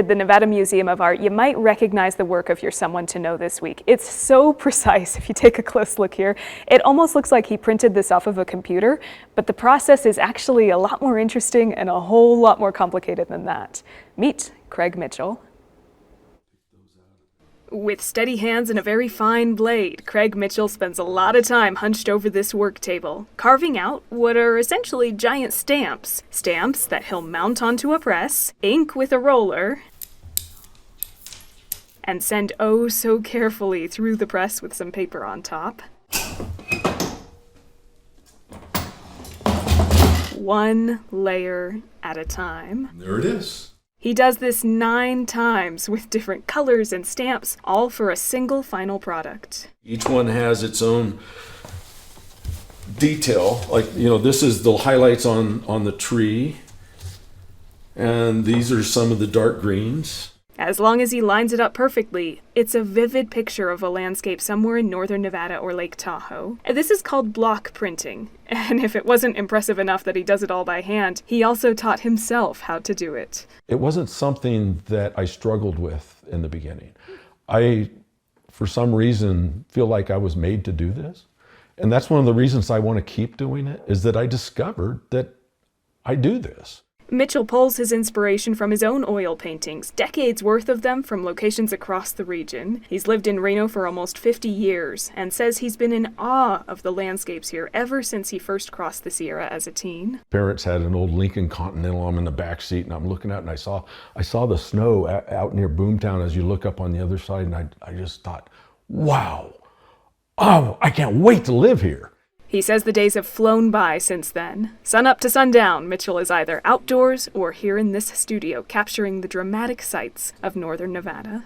At the Nevada Museum of Art, you might recognize the work of your Someone to Know this week. It's so precise if you take a close look here. It almost looks like he printed this off of a computer, but the process is actually a lot more interesting and a whole lot more complicated than that. Meet Craig Mitchell. With steady hands and a very fine blade, Craig Mitchell spends a lot of time hunched over this work table, carving out what are essentially giant stamps. Stamps that he'll mount onto a press, ink with a roller, and send oh so carefully through the press with some paper on top. One layer at a time. There it is. He does this 9 times with different colors and stamps, all for a single final product. Each one has its own detail. Like, this is the highlights on the tree. And these are some of the dark greens. As long as he lines it up perfectly, it's a vivid picture of a landscape somewhere in northern Nevada or Lake Tahoe. This is called block printing. And if it wasn't impressive enough that he does it all by hand, he also taught himself how to do it. It wasn't something that I struggled with in the beginning. I, for some reason, feel like I was made to do this. And that's one of the reasons I want to keep doing it, is that I discovered that I do this. Mitchell pulls his inspiration from his own oil paintings, decades worth of them from locations across the region. He's lived in Reno for almost 50 years and says he's been in awe of the landscapes here ever since he first crossed the Sierra as a teen. Parents had an old Lincoln Continental. I'm in the back seat and I'm looking out and I saw the snow out near Boomtown as you look up on the other side, and I just thought, wow, oh, I can't wait to live here. He says the days have flown by since then. Sun up to sundown, Mitchell is either outdoors or here in this studio, capturing the dramatic sights of northern Nevada.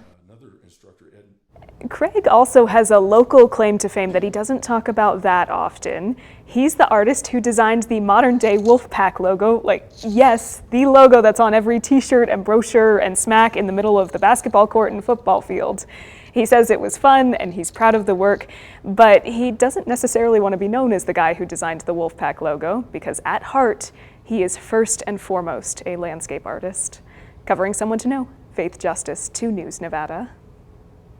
Craig also has a local claim to fame that he doesn't talk about that often. He's the artist who designed the modern-day Wolfpack logo, yes, the logo that's on every t-shirt and brochure and smack in the middle of the basketball court and football field. He says it was fun and he's proud of the work, but he doesn't necessarily want to be known as the guy who designed the Wolfpack logo, because at heart, he is first and foremost a landscape artist. Covering Someone to Know, Faith Justice, 2 News, Nevada.